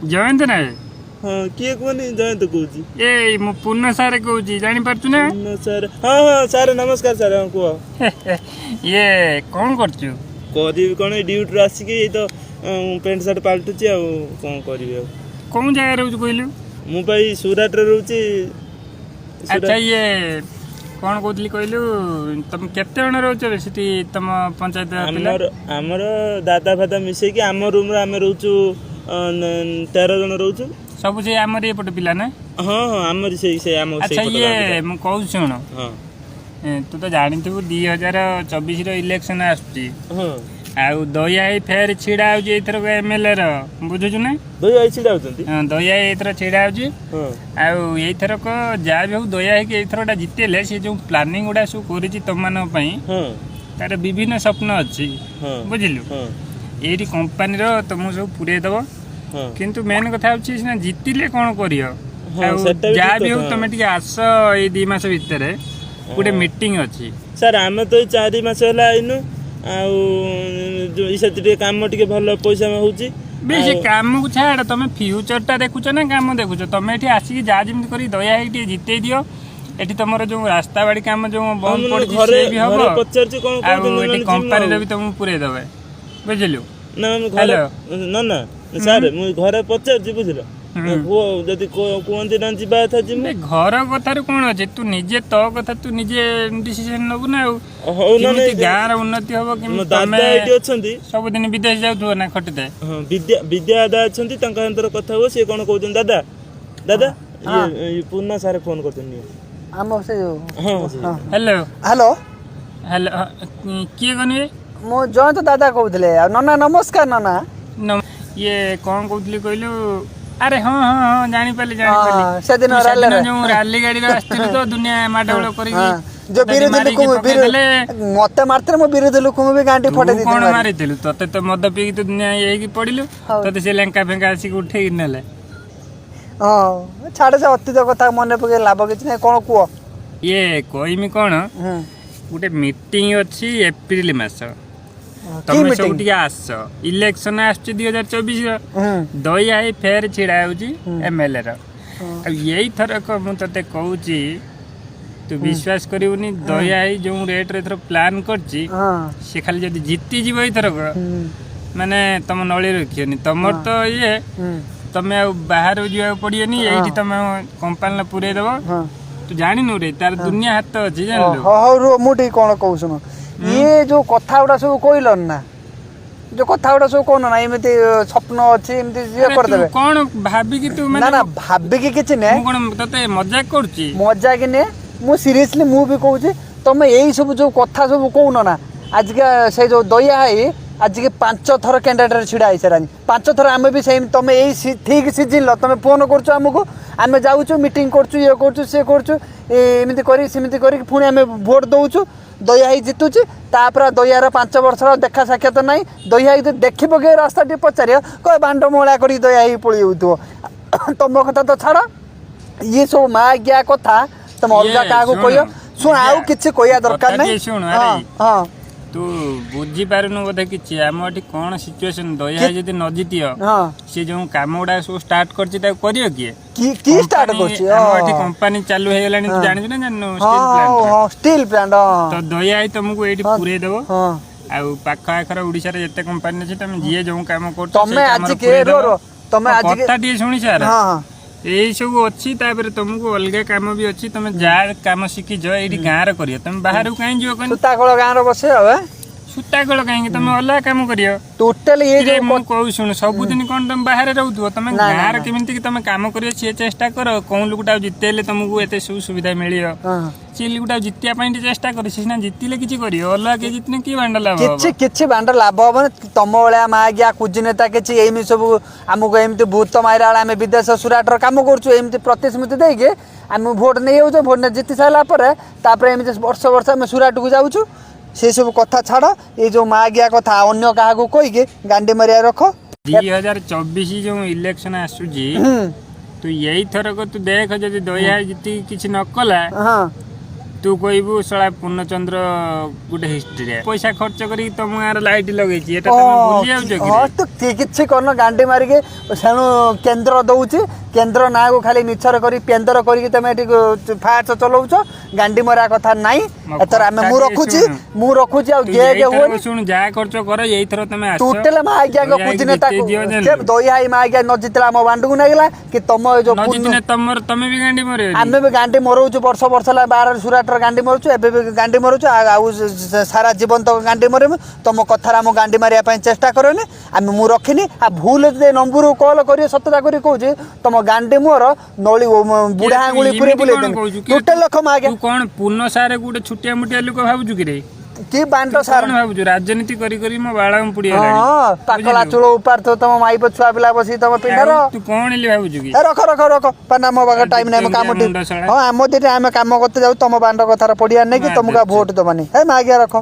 जयंत ना हाँ किए कहनी जयंत कहूँ ए मु पूर्ण सारे कहूँ जानी पारछु ना सर हाँ हाँ सर नमस्कार सर हाँ कह ये कौन करछु करी कौन ड्यूटी आसिक तो पैंट सार्ट पाल्टुची आ कौन करी कौन जगह रहू कहलु मु भाई सुराट रे रहउची अच्छा ये कौन कहतली कहलु तुम केते जण रहउछ सेठी तुम पंचायत पिला हमर दादा फादा मिसे कि हम रूम रे हम रहउछु 13 जण रहउछु सब से हमर ए पट पिला ना हाँ हाँ हमर से हम अच्छा ये मु कहू सुन हाँ तू तो जानिथु 2024 रो इलेक्शन आछी हाँ आउ दया फेर छिड़ा आउजी एथर एमएलए रो बुझुछु ना दया छिड़ा होतंती हां दया एथर छिड़ा आउजी हां आउ एथर को जा भी दया है कि एथरटा जितेले से जो प्लानिंग गुडा सु करिछि तमन पई हां तार विभिन्न स्वप्न अछि हां बुझिलु हां एडी कंपनी रो तुम सब पुरे दबो हां किंतु मेन कथा होछि ना जितिले कोन करियो हां सेटा जा भी हो तमे टिके आस ए 2 मास भीतर गुटे मीटिंग अछि सर हम तो 4 मास होला आइनु आउ जो इसे काम टिके भल पैसा में होउची बेसी काम को छाड़ तमे फ्यूचर टा देखुछ ना काम देखुछ तमे एठी आसी जा जिम करी दया हेटी जिते दियो एठी तमरो जो रास्ता बाड़ी काम जो बंद पड़ से भी हबो पचरची कोन कोन एठी कंपनी रे भी तुम पुरे देबे बुझिलु ना हम घर ना ना सर मु घरे पचरची बुझिलो वो जदी कोन दिन जिबा था जिम घर कथा रे कोन अछि तू निजे तो कथा तू निजे डिसीजन नबु ना हो ना नहीं गार उन्नति हबो कि दादा एटी अछंती सब दिन विदेश जाउ ना खटते हां विद्या दादा अछंती तंका अंतर कथा हो से कोन कहउछन दादा दादा ये पूर्णा सारे फोन करतनी हम से हां हेलो हेलो हेलो किए गने मो जयंत दादा कहउथले नना नमस्कार नना ये कौन कहतली कहलु अरे हाँ हाँ हाँ जानी पाली से दिन रैली गाड़ी आस्थिलु तो दुनिया माडगोल करी जो विरोधी लोक मते मारते मो विरोधी लोक भी गांडी फटे दी कोन मारिथिलु तते तो मद पी तो दुनिया यही की पडिलु तते से लंका फेंका आसी उठे नेले हां छाड़े से अतीत कथा मने पके लाभ किछ नै कोन कुओ ये कोइमी कोन गुटे मीटिंग अछि एप्रिल मास तमे सब टिके आस इलेक्शन आछि 2024 दया है फेर छिड़ा होजी एमएलए रो अब यही थरक मु तते कहूची तू विश्वास करिवनी दया है जो रेट रे थर प्लान करची से खाली जदी जीती जीव ई थरक माने तम नळी रखियनी तमर तो ये तमे बाहर जिया पड़ियनी एठी तमे कंपनी पुरे देबो तू जानि नु रे तार दुनिया हाथ अछि जानलु हो रो मुठी कोन कहू सुनो ये जो कथा उडा सब कोइलन ना जो कथा उडा सब कोन ना एमिति स्वप्न अछि एमिति जे कर देबे कोन भाबी कि तू ना ना भाबी कि किछ ने मु कोन तते मजाक करछि मजाक ने मु सीरियसली मु भी कहू छी तमे एई सब जो कथा सब कोन ना आज के से जो दया है आज के 5 थर कैंडिडेट छिड़ा आइ सरानी 5 थर आमे भी सेम तमे एई ठीक सीजन ल तमे फोन करछु हमको आमे जाउछु मीटिंग करछु ये करछु से करछु एमिति करी सिमिति करी पुणी आमे वोट दउछु दया ही जितुची तापर दयार 5 वर्ष देखा साक्षात नहीं दया ही देखी पके रास्ता टी पचार कह बांड मोला कर दया ही पड़ी हो तुम कथा तो छाड़ ये सब माँ गया कथा तुम अलग क्या कह शुण आउ कि दरकार नहीं हाँ तू बुझी पारुनु बोधे किछि हम एठी कोन सिचुएशन दया जदी न जितियो से जो काम उडा सो स्टार्ट करछि ता करियो की स्टार्ट करछि हम एठी कंपनी चालू हे गेलानी तू जानि ना जाननो स्टील प्लांट तो दया ही तुमको एठी पुरे देबो आ पाखा आखर ओडिसा रे जते कंपनी छै तमे जिए जो काम करछ तमे आज के रो तमे आज के कथा दी सुनि सर हां यही सब अच्छी तापर तुमको अलग काम भी अच्छी तुम जा काम शिखी जो ये गाँव करियो तुम बाहर कहीं जो सूताकल गाँव बसे सूताकल कहीं तुम अलग काम करियो टोटल ये कहू शुण सबुदिन कौन तुम बाहर रहू तुम गाँव केमी तुम काम कर चेष्टा कर कौन लोकटा जितेले तुमको एत सुविधा मिलियो सी लोकटा जितिया चेष्टा कर सीना जितिले किछि करियो अलग के जितने की बांड लाभ किछि बांड लाभ हम तुम भाया माँ गया कुजिनेता किसी एमि सब आमको एमती भूत मारा आम विदेश सुराट काम करूँ एमती प्रतिश्रुति देके आम भोट नहीं जाऊँ भोट नहीं जीति सारापर एमती वर्ष वर्ष आम सुराट को जाऊँ से सब कथा छाड़ ये जो माँ गया कथा अन्य क्या कहीकि गांडी मारिया रख 2024 जो इलेक्शन आसुची तो यही थरक तू देख जब दया जीति किसी न कला तू कहबू शला पूर्णचंद्र गोटे हिस्ट्री पैसा खर्च करी तुम गाँव लाइट लगे भूली हाँ तू किसी करन गांडी मारिके सेणु केन्द्र दौची केन्द्र ना को खाली निचर करी पेंदर करी तुम फास्ट चलाउछ गांडी मरा कथा नाई एतर आमे मु रखुची आ जे जे हो सुन जा खर्च कर यही थर तमे आस टोटल मा आज्ञा को पूजने ताको जे दई हाई मा आज्ञा न जितला मो बांडू नागिला कि तुम जो न जितने तमर तमे भी गांडी मरे आमे भी गांडी मरौछु वर्ष ला 12 सुराटर गांडी मरौछु एबे भी गांडी मरौछु आ सारा जीवन तो गांडी मरे तुम कथार आम गांडी मारिया पई चेष्टा करनी आमे मु रखिनी आ भूल जे नंबर कॉल करियो सतता करी कहूची तुम गांडी मोर नळी बुढ़ा आंगुली पुरे बुले टोटल लख मा आज्ञा तू कोन पूर्ण सारे गुटे छुटिया मुटिया लोक भाबुजु कि रे की बांटो सार भाबुजु राजनीति करी करी मो बाळाम पुडी हां पाकला चुलो उपार तो तुम माई छुआ पिला बसी तुम पिंडर तू कोन ले भाबुजु कि रख पना मो बागा टाइम नै काम हां आम दिने आम काम करते जाऊ तुम बांड कथार पड़िया नै कि तुमका वोट दबानी हे मा आज्ञा रख।